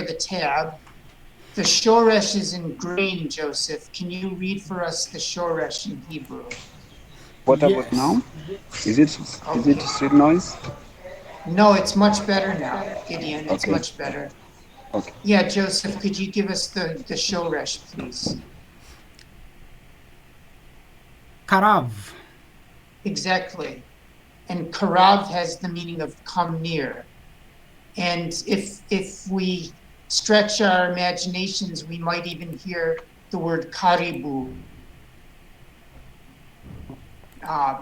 the tab. The shoresh is in green, Joseph. Can you read for us the shoresh in Hebrew? What about Yes. now? Is it Okay. street noise? No, it's much better now, Gideon. It's Okay. much better. Okay. Yeah, Joseph, could you give us the shoresh, please? Karav. Exactly. And karav has the meaning of come near. And if we stretch our imaginations, we might even hear the word karibu uh,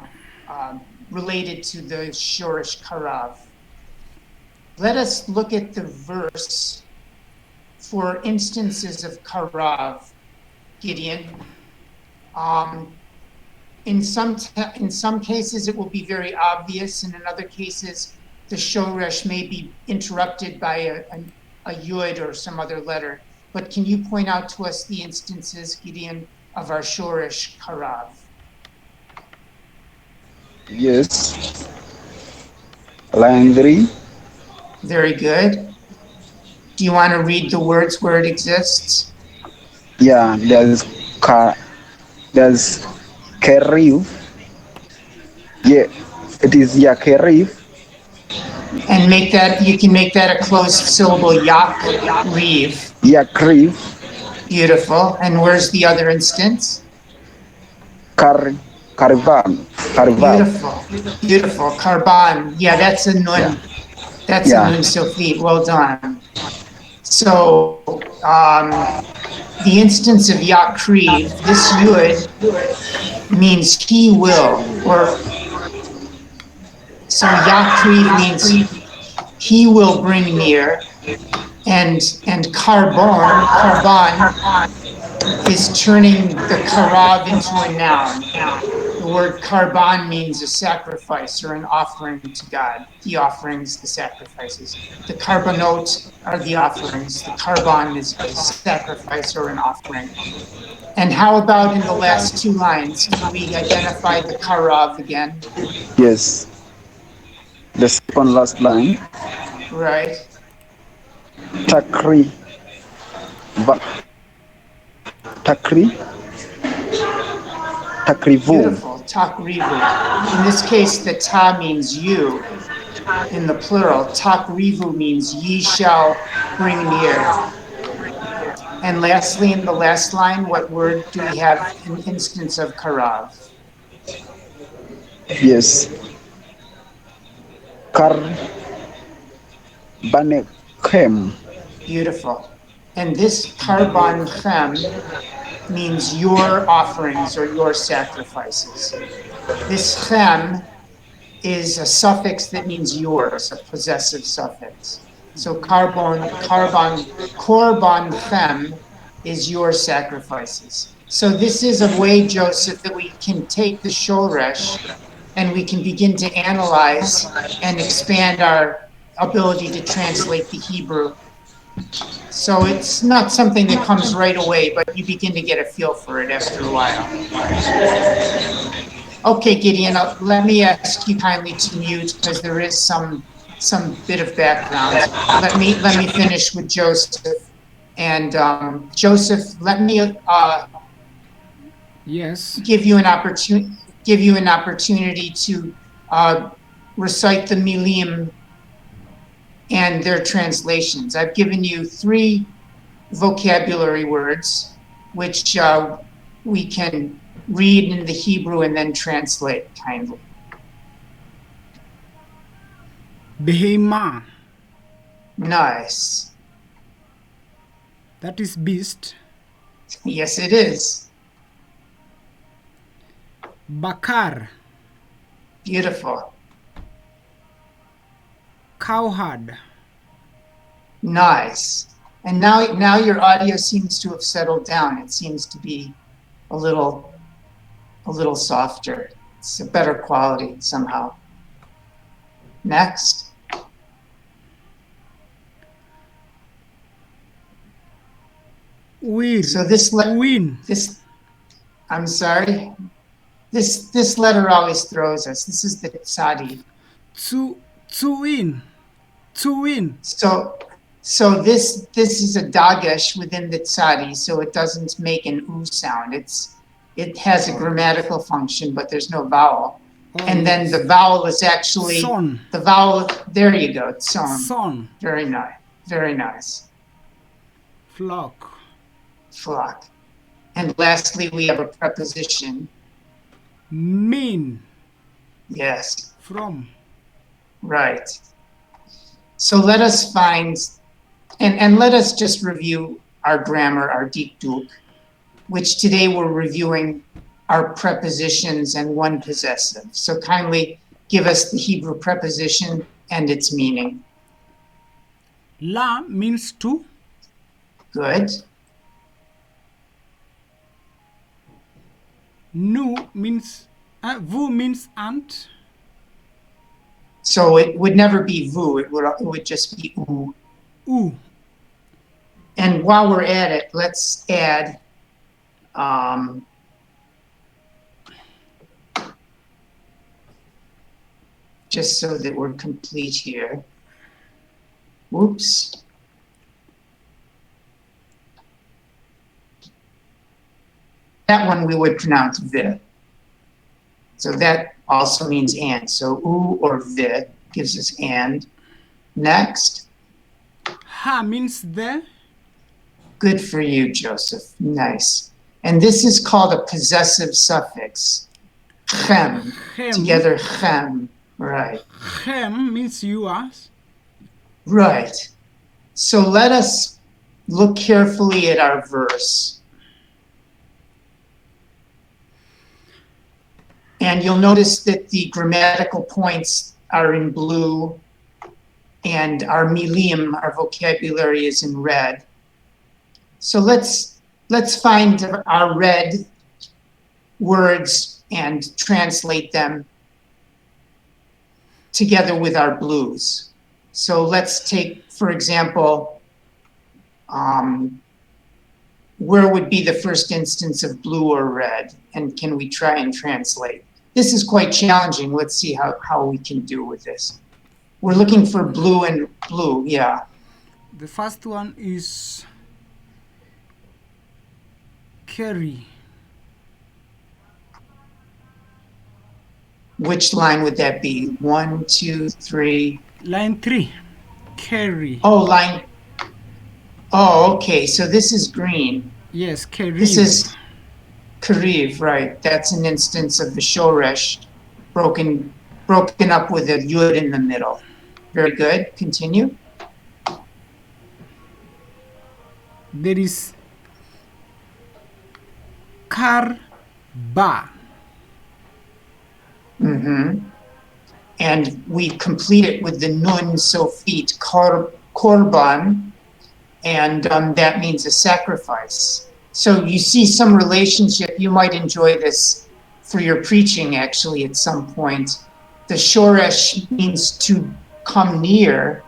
uh, related to the shorish karav. Let us look at the verse for instances of karav, Gideon. Um, in some cases, it will be very obvious, and in other cases, the shoresh may be interrupted by a yud or some other letter. But can you point out to us the instances, Gideon, of our shoresh karav? Yes. Line 3. Very good. Do you want to read the words where it exists? Yeah, there's Keriv. Yeah, it is yeah Keriv. And make that, you can make that a closed syllable, yak, reeve. Yeah, Kriv. Beautiful. And where's the other instance? Kar Karivan. Karivav. Beautiful. Beautiful. Karban. Yeah, that's a Yeah. nun. That's a Yeah. nun Sophie. Well done. So the instance of Yakriv, this yud means he will, or so Yakriv means he will bring near, and Karban is turning the karav into a noun. The word karban means a sacrifice or an offering to God. The offerings, the sacrifices. The karbanot are the offerings. The karban is a sacrifice or an offering. And how about in the last two lines? Can we identify the karav again? Yes. The second last line. Right. Takri. Va, takri. Takrivu. Beautiful. Takrivu. In this case, the ta means you in the plural. Takrivu means ye shall bring near. And lastly, in the last line, what word do we have an instance of karav? Yes. Kar Banekem. Beautiful. And this karban chem means your offerings or your sacrifices. This chem is a suffix that means yours, a possessive suffix. So korban chem is your sacrifices. So this is a way, Joseph, that we can take the shoresh and we can begin to analyze and expand our ability to translate the Hebrew. So it's not something that comes right away, but you begin to get a feel for it after a while. Okay, Gideon, let me ask you kindly to mute because there is some bit of background. Let me finish with Joseph. And Joseph, let me Yes. give you an opportunity to uh, recite the milim and their translations. I've given you three vocabulary words, which we can read in the Hebrew and then translate kindly. Behema. Nice. That is beast. Yes, it is. Bakar. Beautiful. Cowherd. Nice. And now your audio seems to have settled down. It seems to be a little softer. It's a better quality somehow. Next. Win. So Win. I'm sorry. This letter always throws us. This is the tzadi. To win. To win. So So this is a dagesh within the tsadi, so it doesn't make an u sound. It has a grammatical function, but there's no vowel. And then the vowel is actually Son. the vowel. There you go. Son. Son. Very nice. Very nice. Flock. Flock. And lastly, we have a preposition. Mean. Yes. From. Right. So let us find, and let us just review our grammar, our dikduk, which today we're reviewing our prepositions and one possessive. So kindly give us the Hebrew preposition and its meaning. La means to. Good. Nu means. Vu means and. So it would never be vu, it would just be u. U. And while we're at it, let's add just so that we're complete here. Whoops. That one we would pronounce vi. So that also means and. So u or vi gives us and. Next. Ha means the. Good for you, Joseph. Nice. And this is called a possessive suffix. Chem. Chem. Together, chem. Right. Chem means yours. Right. So let us look carefully at our verse. And you'll notice that the grammatical points are in blue and our milim, our vocabulary, is in red. So let's find our red words and translate them together with our blues. So let's take, for example, where would be the first instance of blue or red? And can we try and translate? This is quite challenging. Let's see how we can do with this. We're looking for blue and blue, yeah. The first one is carry. Which line would that be? 1, 2, 3. Line 3. Carry. Oh, line. Oh, okay. So this is green. Yes, carry. This is kariv, right? That's an instance of the shoresh broken up with a yud in the middle. Very good. Continue. There is karba. And we complete it with the nun sofit, korban, and that means a sacrifice. So you see some relationship. You might enjoy this for your preaching, actually, at some point. The shoresh means to come near,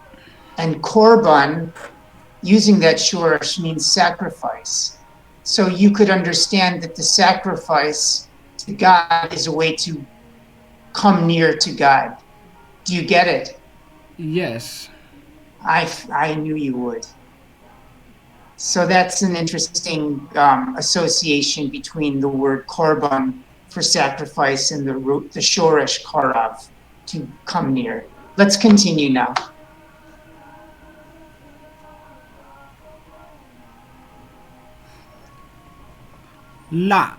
and korban, using that shoresh, means sacrifice. So you could understand that the sacrifice to God is a way to come near to God. Do you get it? Yes. I knew you would. So that's an interesting association between the word korban for sacrifice and the root, the shoresh karav, to come near. Let's continue now. La.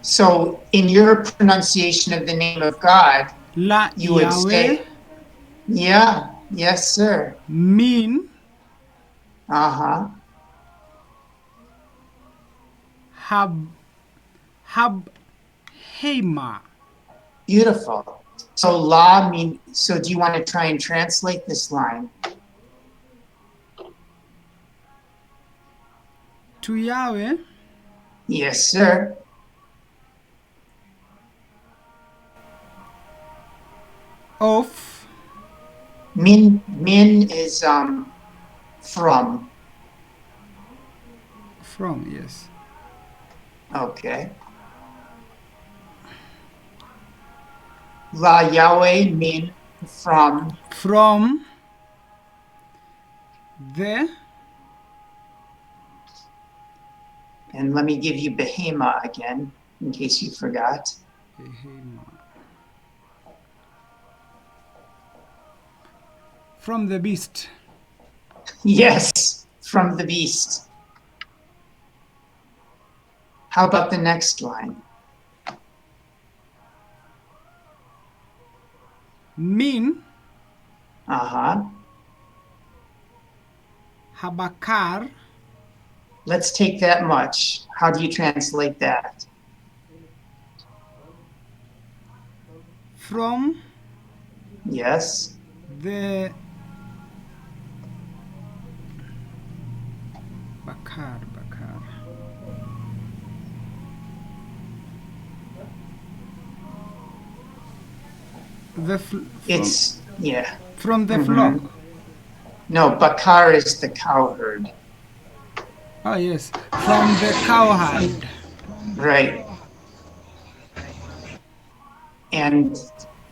So in your pronunciation of the name of God, La you would Yahweh say, yeah, yes, sir. mean Uh-huh. hab hema. Beautiful. So la mean, so do you want to try and translate this line? To Yahweh Yes, sir. of Min is from. from, yes. Okay. La Yahweh min from from the and let me give you Behema again, in case you forgot. from the beast. Yes, from the beast. How about the next line? Min Uh-huh. Habakar Let's take that much. How do you translate that? from Yes. the Bakar. It's, yeah. From the Mhm. flock. No, Bakar is the cowherd. Oh yes, from the cowherd. Right.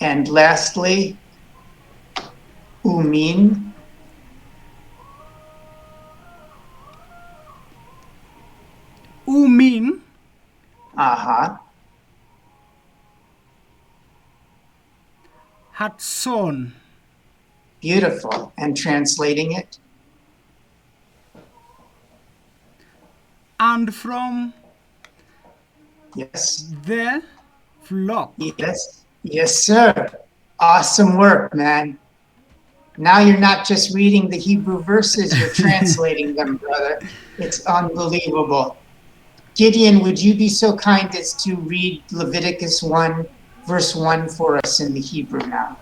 And lastly, Umin. Umin Uh-huh. Hatson. Beautiful. And translating it? And from Yes. the flock. Yes. Yes, sir. Awesome work, man. Now you're not just reading the Hebrew verses, you're translating them, brother. It's unbelievable. Gideon, would you be so kind as to read Leviticus 1, verse 1 for us in the Hebrew now?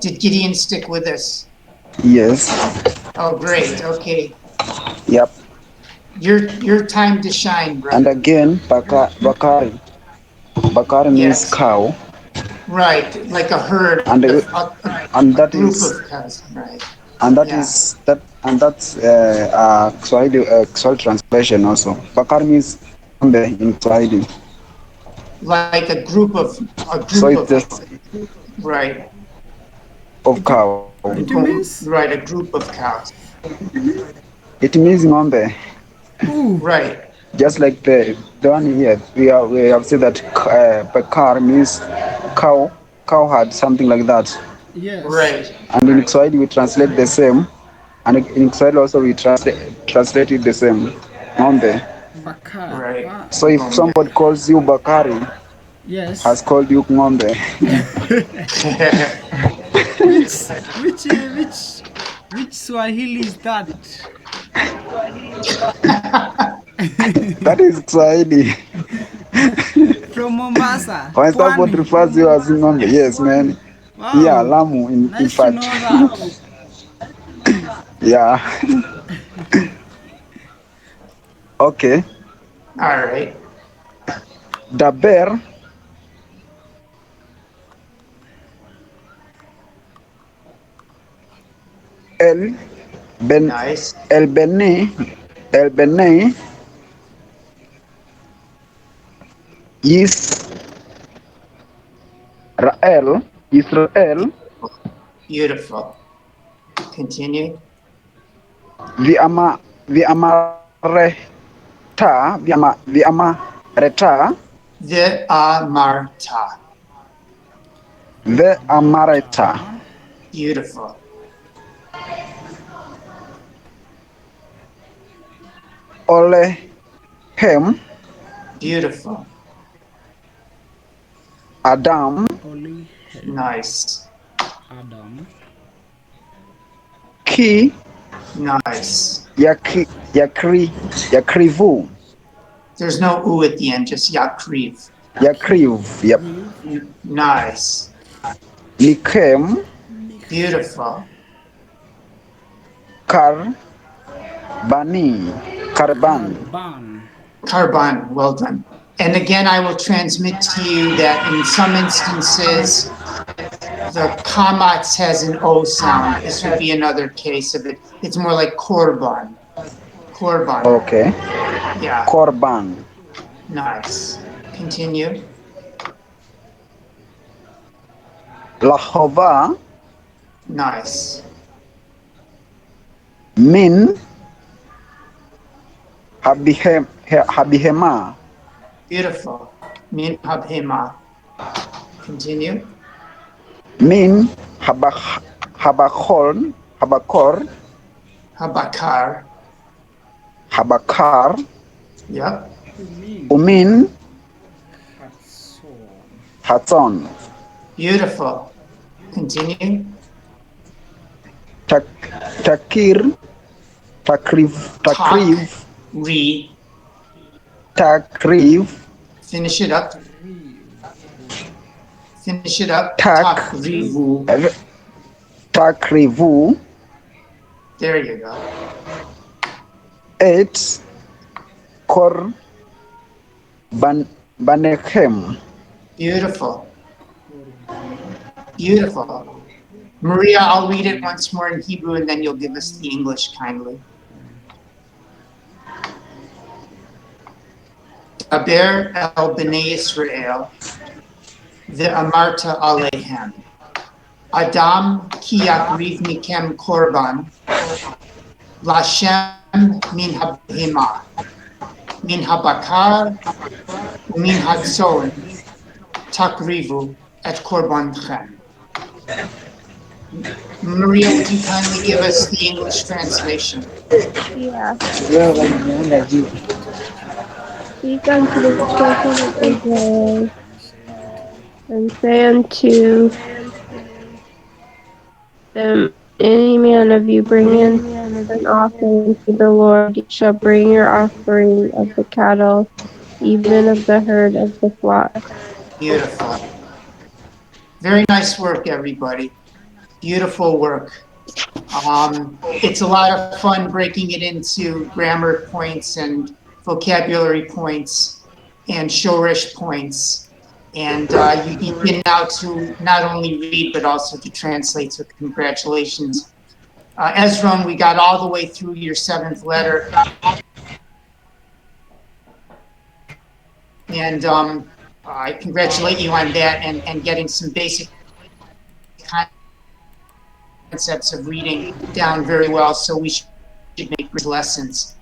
Did Gideon stick with us? Yes. Oh, great. Okay. Yep. Your time to shine, And brother. again, Bakari. Bakari means Yes. cow, Right. Like a herd, and and a that group is of cows. Right. and that Yeah. is that and that's Swahili Swahili translation also. Bakari means ng'ombe in Swahili. Like a So group it's of just right. of cow. It means Right, a group of cows. It means ng'ombe. ooh. Right. Just like the one here, we have said that bakar means cow. Cow had something like that. Yes. Right. And in Swahili we translate the same, and in Swahili also we translate it the same, ng'ombe. Bakar. Right. Ah, So if somebody calls you Bakari, has yes. called you ng'ombe, Which Swahili is that? that is Swahili. From Mombasa, When somebody Pwani. refers you as ng'ombe, yes, man. Yeah, Wow, Lamu, in nice to fact. know that. Yeah. Okay. All right. Daber, El, Ben, Nice. El Bene, El Bene, Israel, Beautiful. Continue. Viama, Viamareta, The Amarta. the Amareta, Amarta. Beautiful. Olehem, Beautiful. Adam, Olihem. Nice. Adam. Ki, Nice. Yakrivu, There's no U at the end, just Yakriv. Yakriv, yep. Kriv. Nice. Nikem, Beautiful. Karbani, Karban, Karban. Carbon. Well done. And again, I will transmit to you that in some instances, the Kamatz has an O sound. This would be another case of it. It's more like Korban. Korban. okay. Yeah. Korban, Nice. Continue. Lahova Nice. min habihema. Beautiful. Min habhema. Continue. Min habakor Habakar. habakar. Yep. Umin Hatson. hatson. Beautiful. Continue. Tak, takriv Tak. takriv Re. takriv Finish it up. Finish it up. tak Takrivu. takrivu. There you go. 8 kor banechem. Beautiful. Beautiful. Maria, I'll read it once more in Hebrew and then you'll give us the English kindly. Daber el bnei Israel, ve'amarta alehem. Adam ki yakriv mikem korban, Lashem min habhema, min habakar, min hadson, takrivu et korbanchem. Maria, would you kindly give us the English translation? Yeah. Speak unto the children of Israel, and say unto them, any man of you bring in an offering to the Lord, you shall bring your offering of the cattle, even of the herd of the flock. Beautiful. Very nice work, everybody. Beautiful work. It's a lot of fun breaking it into grammar points and vocabulary points and shorish points. And you begin now to not only read, but also to translate, so congratulations. Ezron, we got all the way through your 7th letter. And I congratulate you on that and getting some basic concepts of reading down very well, so we should make good lessons.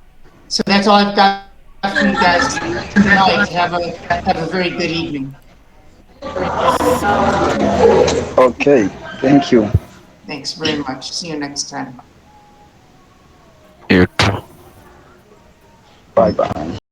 So that's all I've got for you guys tonight. Have a very good evening. Okay, thank you. Thanks very much. See you next time. You too. Bye bye.